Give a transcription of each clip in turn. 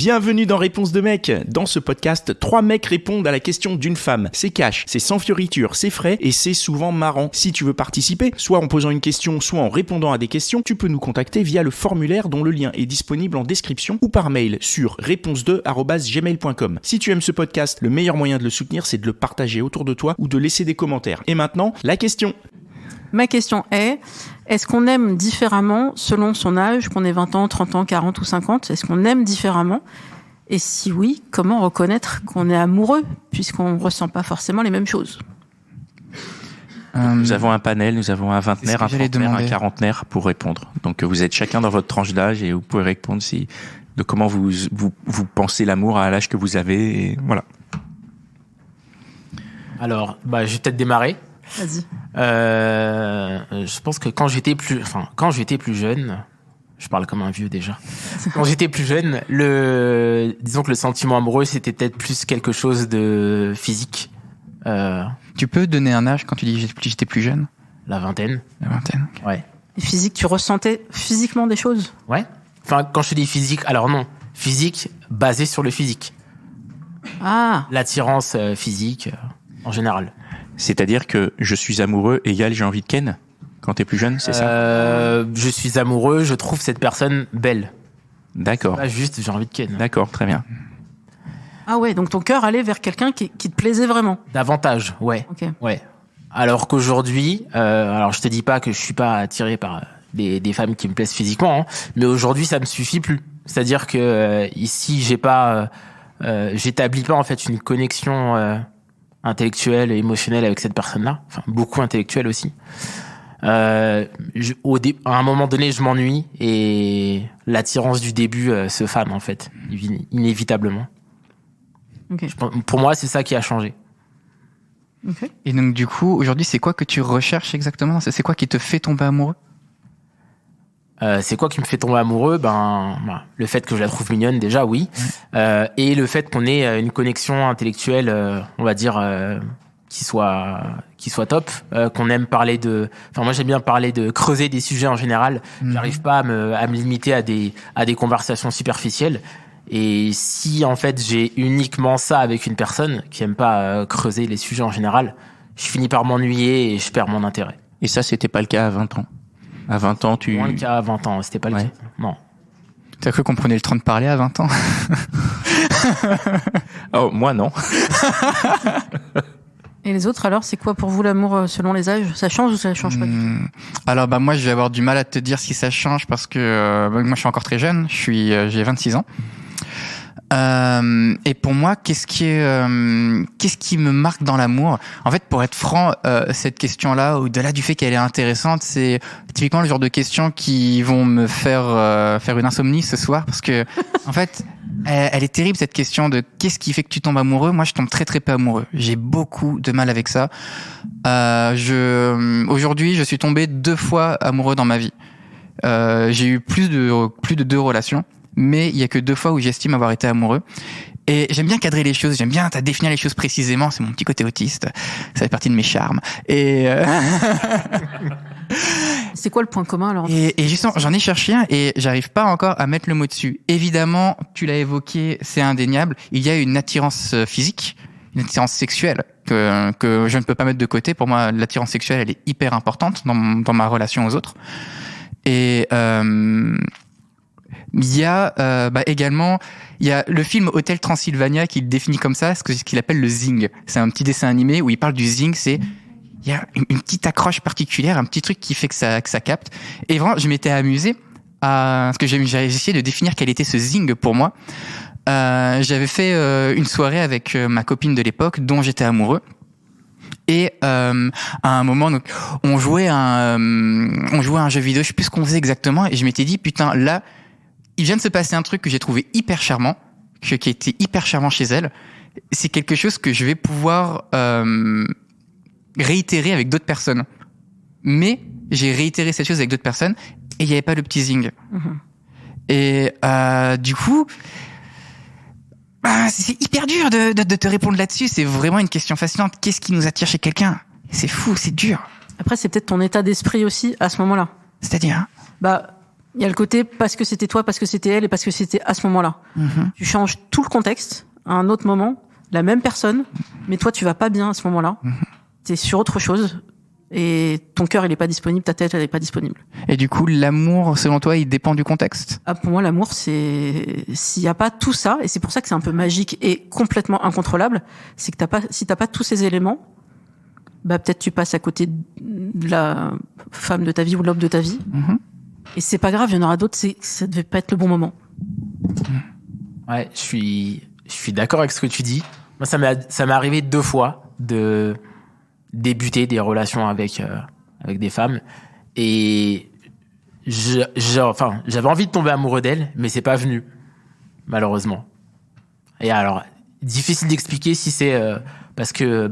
Bienvenue dans Réponse de mec. Dans ce podcast, 3 mecs répondent à la question d'une femme. C'est cash, c'est sans fioriture, c'est frais et c'est souvent marrant. Si tu veux participer, soit en posant une question, soit en répondant à des questions, tu peux nous contacter via le formulaire dont le lien est disponible en description ou par mail sur réponse2@gmail.com. Si tu aimes ce podcast, le meilleur moyen de le soutenir, c'est de le partager autour de toi ou de laisser des commentaires. Et maintenant, la question. Ma question est-ce qu'on aime différemment selon son âge, qu'on ait 20 ans, 30 ans, 40 ou 50 ? Est-ce qu'on aime différemment ? Et si oui, comment reconnaître qu'on est amoureux, puisqu'on ne ressent pas forcément les mêmes choses ? Nous avons un panel, nous avons un vingtenaire, un trentenaire, un quarantenaire pour répondre. Donc vous êtes chacun dans votre tranche d'âge et vous pouvez répondre de comment vous pensez l'amour à l'âge que vous avez. Et voilà. Alors, je vais peut-être démarrer. Vas-y. Je pense que quand j'étais plus jeune, je parle comme un vieux déjà. Quand j'étais plus jeune, disons que le sentiment amoureux, c'était peut-être plus quelque chose de physique. Tu peux donner un âge quand tu dis j'étais plus jeune ? La vingtaine. La vingtaine. Okay. Ouais. Et physique, tu ressentais physiquement des choses ? Ouais. Enfin, quand je te dis physique, alors non, physique basé sur le physique. Ah. L'attirance physique en général. C'est-à-dire que je suis amoureux égale j'ai envie de ken quand t'es plus jeune, c'est ça ? Je suis amoureux, je trouve cette personne belle. D'accord. Pas juste j'ai envie de ken. D'accord, très bien. Ah ouais, donc ton cœur allait vers quelqu'un qui te plaisait vraiment. Davantage, ouais. Ok. Ouais. Alors qu'aujourd'hui, alors je te dis pas que je suis pas attiré par des femmes qui me plaisent physiquement, hein, mais aujourd'hui ça me suffit plus. C'est-à-dire que ici j'établis pas en fait une connexion intellectuelle et émotionnelle avec cette personne-là. Enfin, beaucoup intellectuelle aussi. À un moment donné, je m'ennuie et l'attirance du début se fane en fait, inévitablement. Okay. Pour moi, c'est ça qui a changé. Okay. Et donc du coup, aujourd'hui, c'est quoi que tu recherches exactement ? C'est quoi qui te fait tomber amoureux ? C'est quoi qui me fait tomber amoureux ? Le fait que je la trouve mignonne déjà, oui. Et le fait qu'on ait une connexion intellectuelle, on va dire, qui soit top. Qu'on aime parler moi j'aime bien parler de creuser des sujets en général. J'arrive pas à me limiter à des conversations superficielles. Et si en fait j'ai uniquement ça avec une personne qui aime pas creuser les sujets en général, je finis par m'ennuyer et je perds mon intérêt. Et ça, c'était pas le cas à 20 ans. À 20 ans, Moins le cas à 20 ans, c'était pas le cas. Non. T'as cru qu'on prenait le temps de parler à 20 ans ? Oh, moi non. Et les autres alors, c'est quoi pour vous l'amour selon les âges ? Ça change ou ça change pas du tout ? Alors moi je vais avoir du mal à te dire si ça change parce que moi je suis encore très jeune, j'ai 26 ans. Et pour moi, qu'est-ce qui me marque dans l'amour ? En fait, pour être franc, cette question-là, au-delà du fait qu'elle est intéressante, c'est typiquement le genre de questions qui vont me faire une insomnie ce soir, parce que en fait, elle est terrible cette question de qu'est-ce qui fait que tu tombes amoureux ? Moi, je tombe très très peu amoureux. J'ai beaucoup de mal avec ça. Aujourd'hui, je suis tombé 2 fois amoureux dans ma vie. J'ai eu plus de 2 relations. Mais il y a que 2 fois où j'estime avoir été amoureux. Et j'aime bien cadrer les choses, j'aime bien définir les choses précisément, c'est mon petit côté autiste, ça fait partie de mes charmes. Et c'est quoi le point commun alors ? Et justement, j'en ai cherché un et j'arrive pas encore à mettre le mot dessus. Évidemment, tu l'as évoqué, c'est indéniable, il y a une attirance physique, une attirance sexuelle que je ne peux pas mettre de côté. Pour moi, l'attirance sexuelle, elle est hyper importante dans ma relation aux autres. Et il y a également le film Hôtel Transylvania qui le définit comme ça, ce qu'il appelle le zing. C'est un petit dessin animé où il parle du zing, il y a une petite accroche particulière, un petit truc qui fait que ça capte. Et vraiment, je m'étais amusé parce que j'ai essayé de définir quel était ce zing pour moi. J'avais fait une soirée avec ma copine de l'époque dont j'étais amoureux. Et à un moment, donc, on jouait à un jeu vidéo, je sais plus ce qu'on faisait exactement, et je m'étais dit putain, là il vient de se passer un truc que j'ai trouvé hyper charmant, qui était hyper charmant chez elle. C'est quelque chose que je vais pouvoir réitérer avec d'autres personnes. Mais j'ai réitéré cette chose avec d'autres personnes et il n'y avait pas le petit zing. Et du coup, c'est hyper dur de te répondre là-dessus. C'est vraiment une question fascinante. Qu'est-ce qui nous attire chez quelqu'un ? C'est fou, c'est dur. Après, c'est peut-être ton état d'esprit aussi à ce moment-là. C'est-à-dire ? Il y a le côté parce que c'était toi, parce que c'était elle et parce que c'était à ce moment-là. Tu changes tout le contexte à un autre moment, la même personne, mais toi tu vas pas bien à ce moment-là. T'es sur autre chose et ton cœur il est pas disponible, ta tête elle est pas disponible. Et du coup, l'amour, selon toi, il dépend du contexte? Ah, pour moi, l'amour, c'est s'il y a pas tout ça, et c'est pour ça que c'est un peu magique et complètement incontrôlable, c'est que si t'as pas tous ces éléments, bah peut-être tu passes à côté de la femme de ta vie ou de l'homme de ta vie. Et c'est pas grave, il y en aura d'autres, ça devait pas être le bon moment. Ouais, je suis d'accord avec ce que tu dis. Moi, ça m'est arrivé 2 fois de débuter des relations avec des femmes, et j'avais envie de tomber amoureux d'elles, mais c'est pas venu, malheureusement. Et alors, difficile d'expliquer si c'est parce que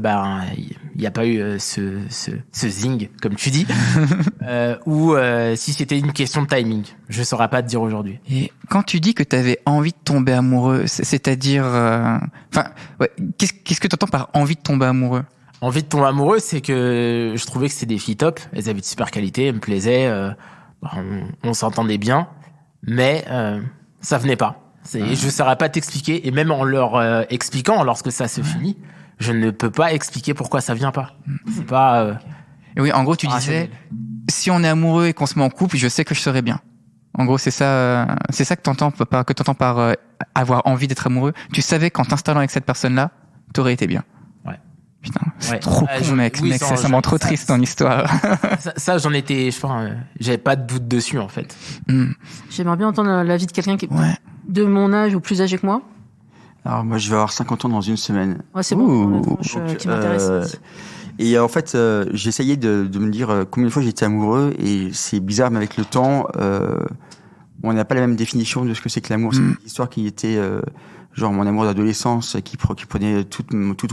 il y a pas eu ce zing comme tu dis, ou si c'était une question de timing. Je saurais pas te dire aujourd'hui. Et quand tu dis que tu avais envie de tomber amoureux, c'est-à-dire, qu'est-ce que tu entends par envie de tomber amoureux? Envie de tomber amoureux, c'est que je trouvais que c'était des filles top. Elles avaient de super qualité, elles me plaisaient, on s'entendait bien, mais ça venait pas. Je saurais pas t'expliquer, et même en leur expliquant, lorsque ça se finit, je ne peux pas expliquer pourquoi ça vient pas. C'est pas. Et oui, en gros, tu disais, si on est amoureux et qu'on se met en couple, je sais que je serai bien. En gros, c'est ça que t'entends par avoir envie d'être amoureux. Tu savais qu'en t'installant avec cette personne-là, t'aurais été bien. Ouais. Putain, c'est trop con, mec. Ça me rend trop triste ton histoire. Ça, j'en étais, je pense, j'avais pas de doute dessus, en fait. J'aimerais bien entendre l'avis de quelqu'un qui est de mon âge ou plus âgé que moi. Alors moi, je vais avoir 50 ans dans une semaine. Ouais, c'est bon, la tranche qui m'intéresse. Et en fait, j'essayais de me dire combien de fois j'étais amoureux, et c'est bizarre, mais avec le temps, on n'a pas la même définition de ce que c'est que l'amour. C'est une histoire qui était genre mon amour d'adolescence, qui prenait tout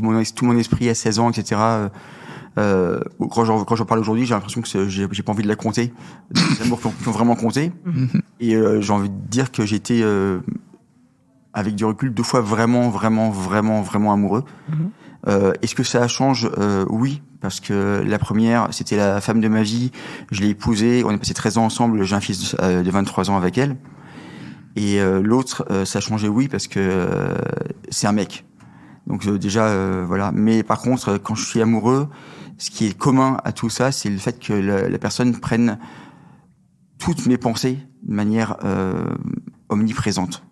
mon esprit à 16 ans, etc. Quand j'en parle aujourd'hui, j'ai l'impression que j'ai pas envie de la compter, des amours qui ont vraiment compté. Et j'ai envie de dire que j'étais avec du recul 2 fois vraiment amoureux. Est-ce que ça change? Oui, parce que la première, c'était la femme de ma vie, je l'ai épousée, on est passé 13 ans ensemble, j'ai un fils de 23 ans avec elle. Et l'autre, ça a changé, oui, parce que c'est un mec. Donc déjà, voilà. Mais par contre, quand je suis amoureux, ce qui est commun à tout ça, c'est le fait que la personne prenne toutes mes pensées de manière omniprésente.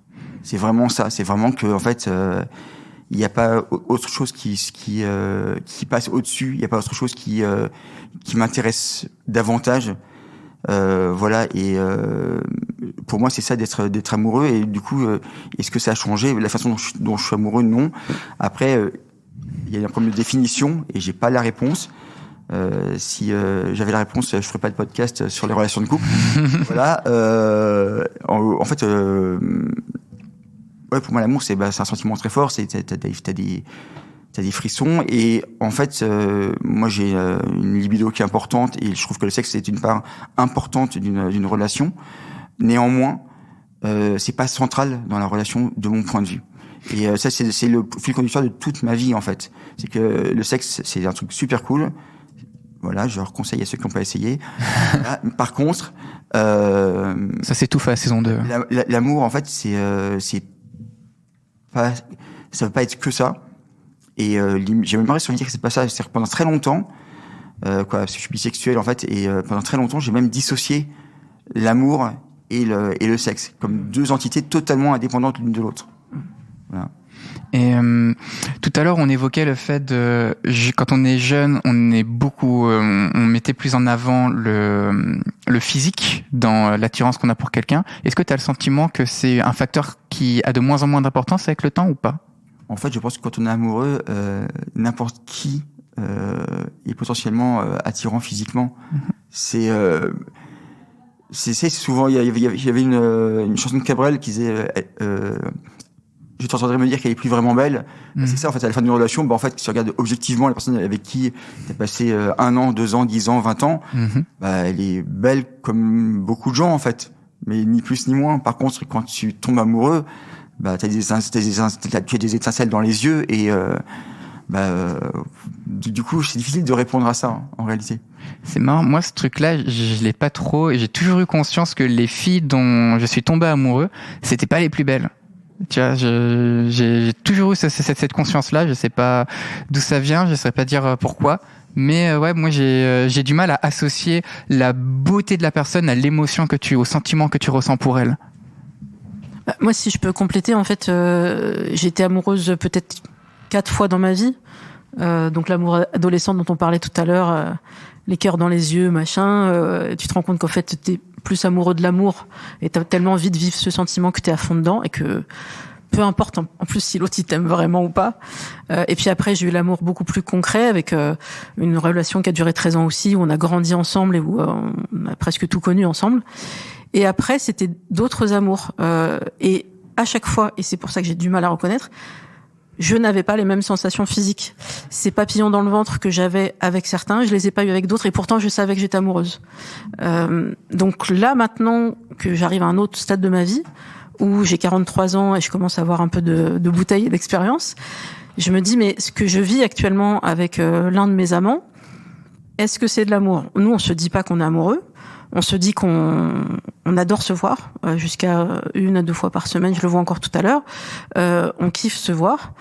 C'est vraiment ça. C'est vraiment que, en fait, il n'y a pas autre chose qui passe au-dessus. Il n'y a pas autre chose qui m'intéresse davantage. Voilà. Et pour moi, c'est ça d'être amoureux. Et du coup, est-ce que ça a changé la façon dont je suis amoureux? Non. Après, il y a un problème de définition et j'ai pas la réponse. Si j'avais la réponse, je ferais pas de podcast sur les relations de couple. Voilà. En fait, ouais, pour moi, l'amour, c'est un sentiment très fort. T'as des frissons. Et en fait, moi, j'ai une libido qui est importante et je trouve que le sexe c'est une part importante d'une relation. Néanmoins, c'est pas central dans la relation de mon point de vue. Et ça, c'est le fil conducteur de toute ma vie, en fait. C'est que le sexe, c'est un truc super cool. Voilà, je leur conseille à ceux qui n'ont pas essayé. Voilà. Par contre, ça s'étouffe à la saison 2. L'amour, en fait, c'est pas, ça veut pas être que ça. Et j'ai même pas réussi à dire que c'est pas ça. C'est-à-dire que pendant très longtemps, parce que je suis bisexuel, en fait, et pendant très longtemps, j'ai même dissocié l'amour et le sexe comme 2 entités totalement indépendantes l'une de l'autre. Voilà. Et tout à l'heure, on évoquait le fait de quand on est jeune, on est beaucoup, on mettait plus en avant le physique dans l'attirance qu'on a pour quelqu'un. Est-ce que tu as le sentiment que c'est un facteur qui a de moins en moins d'importance avec le temps ou pas? En fait, je pense que quand on est amoureux, n'importe qui est potentiellement attirant physiquement. C'est souvent, il y avait une chanson de Cabrel qui disait je t'entendrais me dire qu'elle est plus vraiment belle. C'est ça, en fait, à la fin d'une relation, en fait, si tu regardes objectivement la personne avec qui tu as passé 1 an, 2 ans, 10 ans, 20 ans, elle est belle comme beaucoup de gens, en fait. Mais ni plus ni moins. Par contre, quand tu tombes amoureux, tu as des étincelles dans les yeux et Du coup, c'est difficile de répondre à ça, hein, en réalité. C'est marrant, moi ce truc-là, je l'ai pas trop, et j'ai toujours eu conscience que les filles dont je suis tombé amoureux, c'était pas les plus belles. Tu vois, j'ai toujours eu cette conscience-là, je sais pas d'où ça vient, je saurais pas dire pourquoi, mais ouais, moi j'ai du mal à associer la beauté de la personne à l'émotion au sentiment que tu ressens pour elle. Moi, si je peux compléter, en fait, j'ai été amoureuse peut-être 4 fois dans ma vie. Donc l'amour adolescent dont on parlait tout à l'heure, les cœurs dans les yeux, machin, tu te rends compte qu'en fait t'es plus amoureux de l'amour et t'as tellement envie de vivre ce sentiment que t'es à fond dedans et que peu importe en plus si l'autre il t'aime vraiment ou pas. Et puis après j'ai eu l'amour beaucoup plus concret avec une relation qui a duré 13 ans aussi, où on a grandi ensemble et où on a presque tout connu ensemble. Et après c'était d'autres amours et à chaque fois, et c'est pour ça que j'ai du mal à reconnaître, je n'avais pas les mêmes sensations physiques. Ces papillons dans le ventre que j'avais avec certains, je les ai pas eu avec d'autres, et pourtant je savais que j'étais amoureuse. Donc là, maintenant que j'arrive à un autre stade de ma vie, où j'ai 43 ans et je commence à avoir un peu de bouteille et d'expérience, je me dis, mais ce que je vis actuellement avec l'un de mes amants, est-ce que c'est de l'amour? Nous, on se dit pas qu'on est amoureux. On se dit qu'on adore se voir, jusqu'à 1 à 2 fois par semaine, je le vois encore tout à l'heure. On kiffe se voir.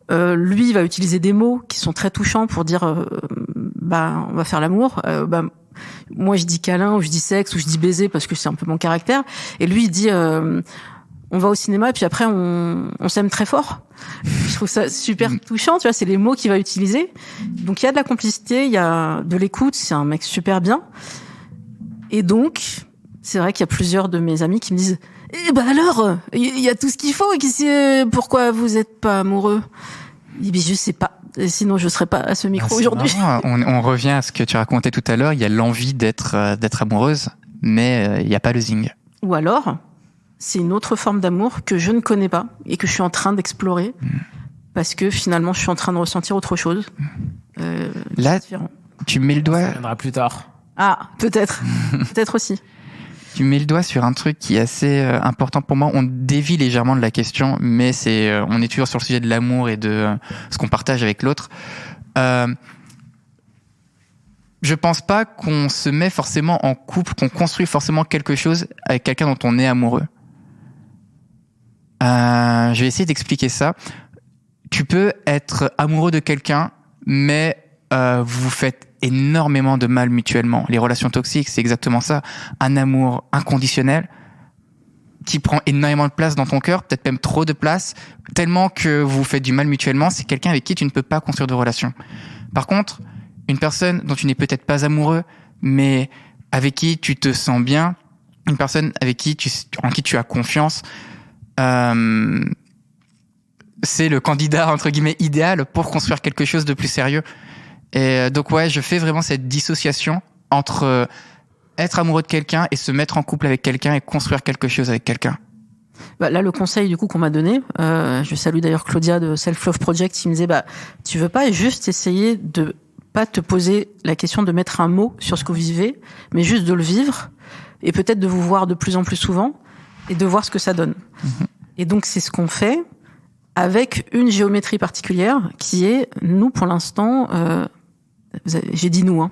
Lui, il va utiliser des mots qui sont très touchants pour dire on va faire l'amour. Moi, je dis câlin, ou je dis sexe, ou je dis baiser, parce que c'est un peu mon caractère. Et lui, il dit on va au cinéma, et puis après, on s'aime très fort. Je trouve ça super touchant, tu vois, c'est les mots qu'il va utiliser. Donc, il y a de la complicité, il y a de l'écoute, c'est un mec super bien. Et donc, c'est vrai qu'il y a plusieurs de mes amis qui me disent alors, il y a tout ce qu'il faut, pourquoi vous êtes pas amoureux? Je sais pas, sinon je serais pas à ce micro aujourd'hui. On revient à ce que tu racontais tout à l'heure, il y a l'envie d'être amoureuse, mais il n'y a pas le zing. Ou alors, c'est une autre forme d'amour que je ne connais pas et que je suis en train d'explorer, parce que finalement je suis en train de ressentir autre chose. Là, tu mets le doigt... Ça viendra plus tard. Ah, peut-être aussi. Tu mets le doigt sur un truc qui est assez important pour moi. On dévie légèrement de la question, mais on est toujours sur le sujet de l'amour et de ce qu'on partage avec l'autre. Je pense pas qu'on se met forcément en couple, qu'on construit forcément quelque chose avec quelqu'un dont on est amoureux. Je vais essayer d'expliquer ça. Tu peux être amoureux de quelqu'un, mais vous vous faites énormément de mal mutuellement. Les relations toxiques, c'est exactement ça. Un amour inconditionnel qui prend énormément de place dans ton cœur, peut-être même trop de place, tellement que vous vous faites du mal mutuellement, c'est quelqu'un avec qui tu ne peux pas construire de relation. Par contre, une personne dont tu n'es peut-être pas amoureux, mais avec qui tu te sens bien, une personne en qui tu as confiance, c'est le candidat, entre guillemets, idéal pour construire quelque chose de plus sérieux. Et donc ouais, je fais vraiment cette dissociation entre être amoureux de quelqu'un et se mettre en couple avec quelqu'un et construire quelque chose avec quelqu'un. Là, le conseil du coup qu'on m'a donné, je salue d'ailleurs Claudia de Self Love Project, qui me disait tu veux pas juste essayer de pas te poser la question de mettre un mot sur ce que vous vivez, mais juste de le vivre et peut-être de vous voir de plus en plus souvent et de voir ce que ça donne. Et donc c'est ce qu'on fait avec une géométrie particulière qui est, nous pour l'instant, j'ai dit nous,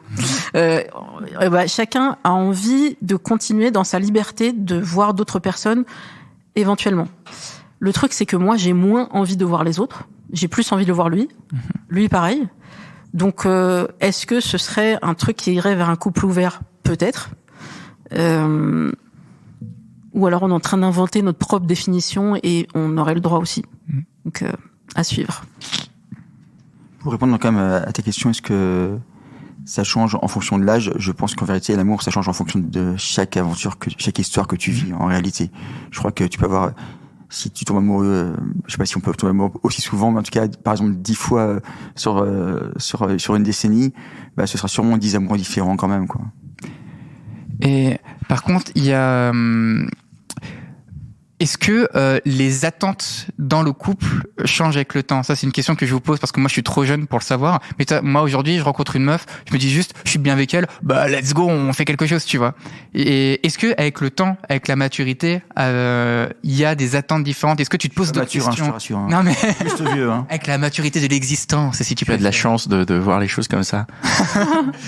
chacun a envie de continuer dans sa liberté de voir d'autres personnes éventuellement. Le truc, c'est que moi, j'ai moins envie de voir les autres. J'ai plus envie de voir lui. Lui, pareil. Donc, est-ce que ce serait un truc qui irait vers un couple ouvert? Peut-être. Ou alors on est en train d'inventer notre propre définition et on aurait le droit aussi. Donc, à suivre. Pour répondre quand même à ta question, est-ce que ça change en fonction de l'âge? Je pense qu'en vérité, l'amour, ça change en fonction de chaque aventure, chaque histoire que tu vis en réalité. Je crois que tu peux avoir, si tu tombes amoureux, je sais pas si on peut tomber amoureux aussi souvent, mais en tout cas, par exemple, 10 fois sur une décennie, ce sera sûrement 10 amours différents quand même, quoi. Et par contre, il y a Est-ce que les attentes dans le couple changent avec le temps? Ça, c'est une question que je vous pose parce que moi, je suis trop jeune pour le savoir. Mais moi, aujourd'hui, je rencontre une meuf, je me dis juste, je suis bien avec elle, bah let's go, on fait quelque chose, tu vois. Et est-ce que avec le temps, avec la maturité, il y a des attentes différentes? Est-ce que tu te poses d'autres questions? Je te rassure. Hein. Non mais Juste vieux. Hein. avec la maturité de l'existence, si tu Tu as peux. de la chance de voir les choses comme ça.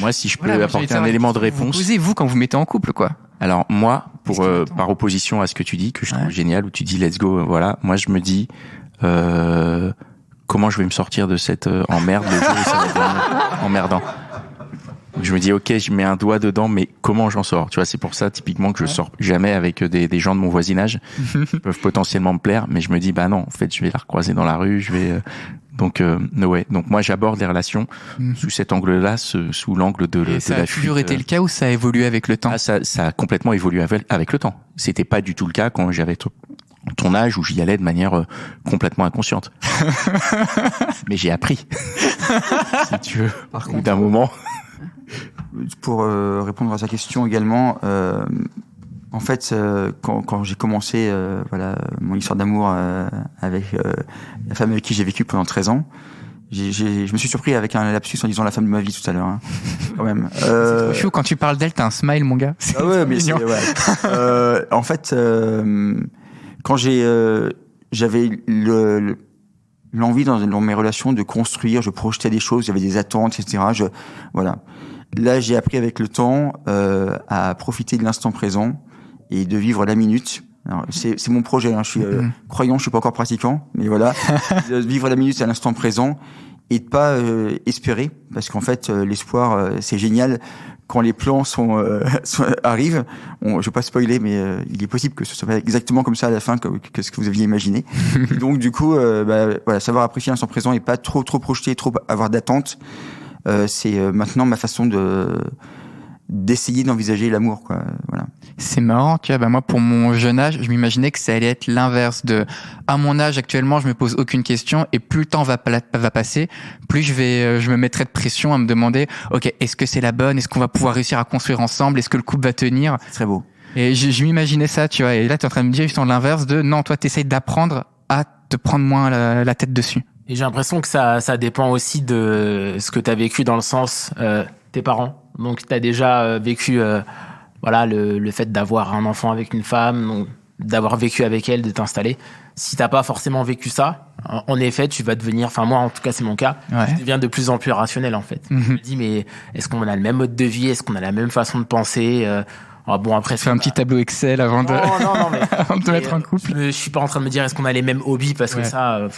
Moi, si je peux apporter un élément de réponse. Vous posez-vous quand vous mettez en couple, quoi. Alors moi, Qu'est-ce qui m'attend par opposition à ce que tu dis, que je trouve Ouais. génial, où tu dis let's go, voilà. Moi, je me dis comment je vais me sortir de cette emmerde le jour où ça va devenir emmerdant. Je me dis ok, je mets un doigt dedans, mais comment j'en sors? Tu vois, c'est pour ça typiquement que je sors jamais avec des gens de mon voisinage qui peuvent potentiellement me plaire, mais je me dis bah non, en fait, je vais la recroiser dans la rue, je vais donc no way. Donc moi, j'aborde les relations sous cet angle-là, sous l'angle de Et de ça la a toujours fuite. été le cas ou ça a évolué avec le temps? Ah, ça a complètement évolué avec le temps. C'était pas du tout le cas quand j'avais ton âge où j'y allais de manière complètement inconsciente. Mais j'ai appris. Si tu veux. Par Au bout d'un moment. Pour répondre à sa question également, en fait, quand j'ai commencé mon histoire d'amour avec la femme avec qui j'ai vécu pendant 13 ans, je me suis surpris avec un lapsus en disant la femme de ma vie tout à l'heure, hein, quand même. C'est trop chou, quand tu parles d'elle, t'as un smile, mon gars. Ah ouais, mais mignon. en fait, quand j'avais l'envie dans mes relations de construire, je projetais des choses, j'avais des attentes, etc. Voilà. Là, j'ai appris avec le temps à profiter de l'instant présent et de vivre la minute. Alors, c'est mon projet. Hein. Je suis croyant, je suis pas encore pratiquant, mais voilà, de vivre la minute à l'instant présent et de pas espérer, parce qu'en fait, l'espoir, c'est génial. Quand les plans arrivent, je vais pas spoiler, mais il est possible que ce soit pas exactement comme ça à la fin que ce que vous aviez imaginé. Et donc, du coup, voilà, savoir apprécier l'instant présent et pas trop projeter, trop avoir d'attentes. C'est maintenant ma façon d'essayer d'envisager l'amour, quoi. Voilà. C'est marrant, tu vois, bah moi, pour mon jeune âge, je m'imaginais que ça allait être l'inverse à mon âge actuellement, je me pose aucune question et plus le temps va passer, plus je me mettrai de pression à me demander, ok, est-ce que c'est la bonne? Est-ce qu'on va pouvoir réussir à construire ensemble? Est-ce que le couple va tenir? C'est très beau. Et je m'imaginais ça, tu vois, et là, tu es en train de me dire justement l'inverse non, toi, t'essayes d'apprendre à te prendre moins la tête dessus. Et j'ai l'impression que ça dépend aussi de ce que tu as vécu dans le sens tes parents. Donc tu as déjà vécu voilà le fait d'avoir un enfant avec une femme, donc d'avoir vécu avec elle, de t'installer. Si t'as pas forcément vécu ça, en effet, tu vas devenir, enfin moi en tout cas c'est mon cas, Ouais. je deviens de plus en plus rationnel en fait. Je me dis mais est-ce qu'on a le même mode de vie, est-ce qu'on a la même façon de penser bon après Fais un petit tableau Excel avant de non mais avant de te mettre en couple. je suis pas en train de me dire est-ce qu'on a les mêmes hobbies parce Ouais. que ça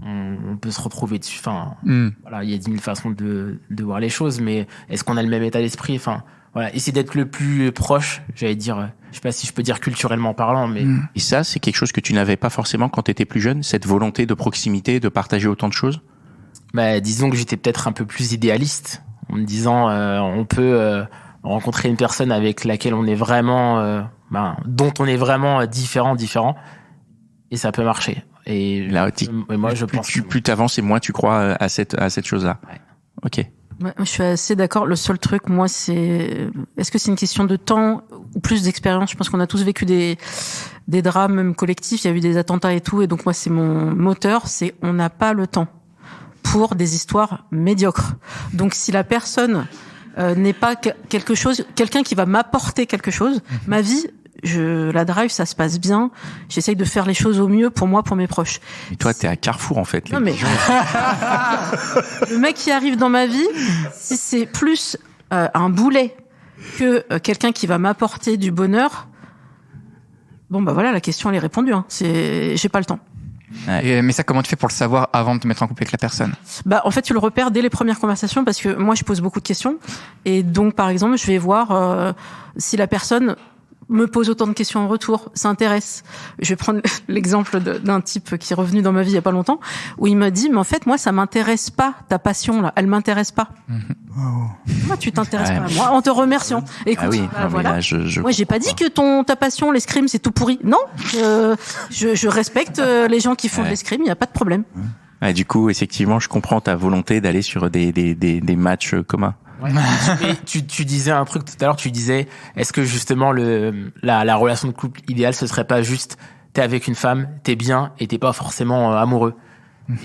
on peut se retrouver dessus. Enfin, voilà, il y a 10 000 façons de voir les choses, mais est-ce qu'on a le même état d'esprit? Enfin, voilà, essayer d'être le plus proche, j'allais dire, je sais pas si je peux dire culturellement parlant, mais Et ça, c'est quelque chose que tu n'avais pas forcément quand tu étais plus jeune, cette volonté de proximité, de partager autant de choses? bah, disons que j'étais peut-être un peu plus idéaliste, en me disant, on peut rencontrer une personne avec laquelle on est vraiment, dont on est vraiment différent, et ça peut marcher. Et Là, moi, je pense. plus t'avances et moins tu crois à cette chose-là. Ouais. Ok. Ouais, je suis assez d'accord. Le seul truc, moi, est-ce que c'est une question de temps ou plus d'expérience? Je pense qu'on a tous vécu des drames, même collectifs. Il y a eu des attentats et tout. Et donc, moi, c'est mon moteur. On n'a pas le temps pour des histoires médiocres. Donc, si la personne n'est pas quelqu'un qui va m'apporter quelque chose, ma vie, la drive, ça se passe bien. J'essaye de faire les choses au mieux pour moi, pour mes proches. Et toi, t'es à Carrefour, en fait. Non, mais le mec qui arrive dans ma vie, si c'est plus un boulet que quelqu'un qui va m'apporter du bonheur, bon bah voilà, la question elle est répondue. Hein. J'ai pas le temps. Mais ça, comment tu fais pour le savoir avant de te mettre en couple avec la personne? Bah en fait, tu le repères dès les premières conversations parce que moi je pose beaucoup de questions et donc par exemple je vais voir si la personne me pose autant de questions en retour, s'intéresse. Je vais prendre l'exemple d'un type qui est revenu dans ma vie il y a pas longtemps, où il m'a dit, mais en fait, moi, ça m'intéresse pas, ta passion, là, elle m'intéresse pas. Moi, tu t'intéresses pas à moi, en te remerciant. Écoute, Ah oui, bah, non, mais voilà. là, Moi, j'ai pas dit que ta passion, l'escrime, c'est tout pourri. Non, je respecte les gens qui font de l'escrime, il y a pas de problème. Ouais, du coup, effectivement, je comprends ta volonté d'aller sur des matchs communs. Ouais. Mais tu disais un truc tout à l'heure, tu disais, est-ce que justement la relation de couple idéale, ce serait pas juste t'es avec une femme, t'es bien et t'es pas forcément amoureux.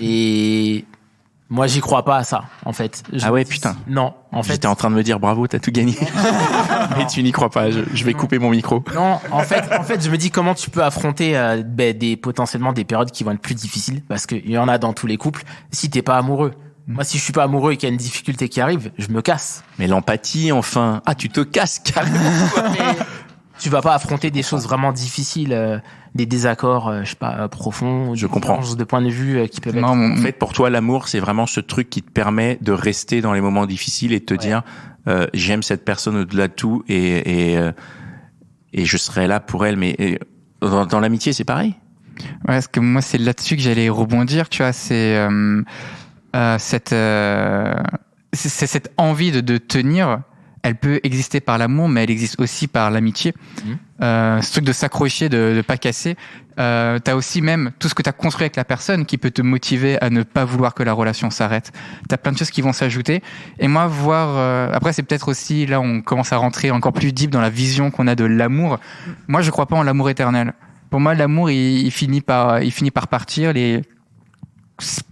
Et moi, j'y crois pas à ça, en fait. Ah ouais, putain. Non, en fait. J'étais en train de me dire bravo, t'as tout gagné. Mais tu n'y crois pas. Je vais couper mon micro. Non, en fait, je me dis comment tu peux affronter potentiellement des périodes qui vont être plus difficiles, parce qu'il y en a dans tous les couples. Si t'es pas amoureux. Moi, si je suis pas amoureux et qu'il y a une difficulté qui arrive, je me casse. Mais l'empathie, enfin. Ah, tu te casses carrément. Mais tu vas pas affronter des choses vraiment difficiles, des désaccords, je sais pas, profonds. Je comprends. De point de vue qui peuvent être. En fait, pour toi, l'amour, c'est vraiment ce truc qui te permet de rester dans les moments difficiles et de te dire, j'aime cette personne au-delà de tout et je serai là pour elle. Mais dans l'amitié, c'est pareil. Ouais, parce que moi, c'est là-dessus que j'allais rebondir, tu vois, c'est cette envie de tenir, elle peut exister par l'amour, mais elle existe aussi par l'amitié. Ce truc de s'accrocher, de pas casser. T'as aussi même tout ce que t'as construit avec la personne qui peut te motiver à ne pas vouloir que la relation s'arrête. T'as plein de choses qui vont s'ajouter. Et moi, après, c'est peut-être aussi, là, on commence à rentrer encore plus deep dans la vision qu'on a de l'amour. Moi, je crois pas en l'amour éternel. Pour moi, l'amour, il finit par partir.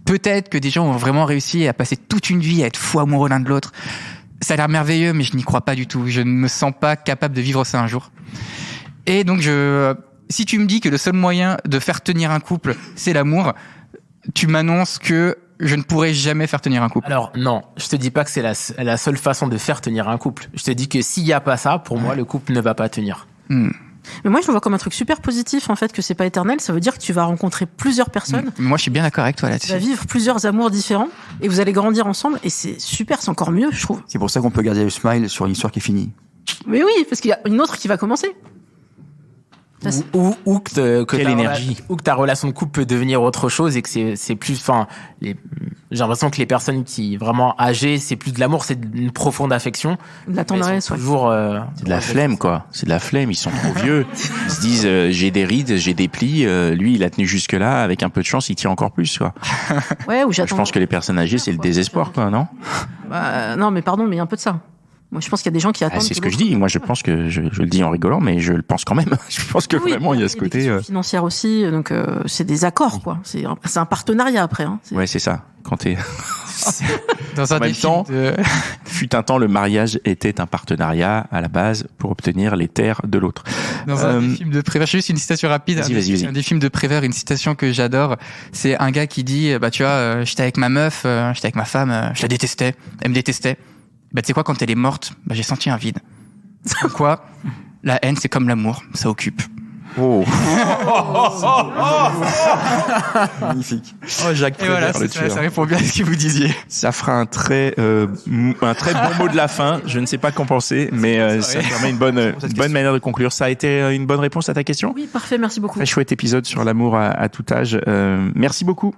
Peut-être que des gens ont vraiment réussi à passer toute une vie à être fous amoureux l'un de l'autre. Ça a l'air merveilleux, mais je n'y crois pas du tout. Je ne me sens pas capable de vivre ça un jour. Et donc, si tu me dis que le seul moyen de faire tenir un couple, c'est l'amour, tu m'annonces que je ne pourrai jamais faire tenir un couple. Alors, non, je te dis pas que c'est la seule façon de faire tenir un couple. Je te dis que s'il y a pas ça, pour moi, le couple ne va pas tenir. Mais moi, je le vois comme un truc super positif, en fait, que c'est pas éternel. Ça veut dire que tu vas rencontrer plusieurs personnes. Moi, je suis bien d'accord avec toi là-dessus. Tu vas vivre plusieurs amours différents et vous allez grandir ensemble. Et c'est super, c'est encore mieux, je trouve. C'est pour ça qu'on peut garder le smile sur une histoire qui est finie. Mais oui, parce qu'il y a une autre qui va commencer. Ou que Quelle énergie. ou que ta relation de couple peut devenir autre chose et que c'est plus, j'ai l'impression que les personnes qui vraiment âgées, c'est plus de l'amour, c'est une profonde affection. De la tendresse, ouais. Toujours, C'est de la flemme, quoi. C'est de la flemme. Ils sont trop vieux. Ils se disent, j'ai des rides, j'ai des plis. Lui, il a tenu jusque-là. Avec un peu de chance, il tire encore plus, quoi. Ouais, ou j'attends. Je pense que les personnes âgées, c'est le désespoir, quoi, non? Non, mais pardon, mais il y a un peu de ça. Moi, je pense qu'il y a des gens qui attendent. C'est ce que je dis. Moi, je pense que je le dis en rigolant, mais je le pense quand même. Je pense que vraiment, il y a ce côté. Financière aussi, donc c'est des accords, quoi. C'est un partenariat après. Hein. Ouais, c'est ça. Quand t'es. Dans un En même des temps, films fut un temps, le mariage était un partenariat à la base pour obtenir les terres de l'autre. Dans un des films de Prévert, juste une citation rapide. Vas-y. Un des films de Prévert, une citation que j'adore, c'est un gars qui dit, tu vois, j'étais avec ma meuf, j'étais avec ma femme, je la détestais, elle me détestait. Tu sais quoi, quand elle est morte, j'ai senti un vide. Quoi, la haine, c'est comme l'amour, ça occupe. Oh. Magnifique. Oh, Jacques Et voilà, Prévert, le tueur. ça répond bien à ce que vous disiez. Ça fera un très bon mot de la fin. Je ne sais pas qu'en penser, mais ça permet une bonne manière de conclure. Ça a été une bonne réponse à ta question? Oui, parfait, merci beaucoup. Très chouette épisode sur l'amour à tout âge. Merci beaucoup.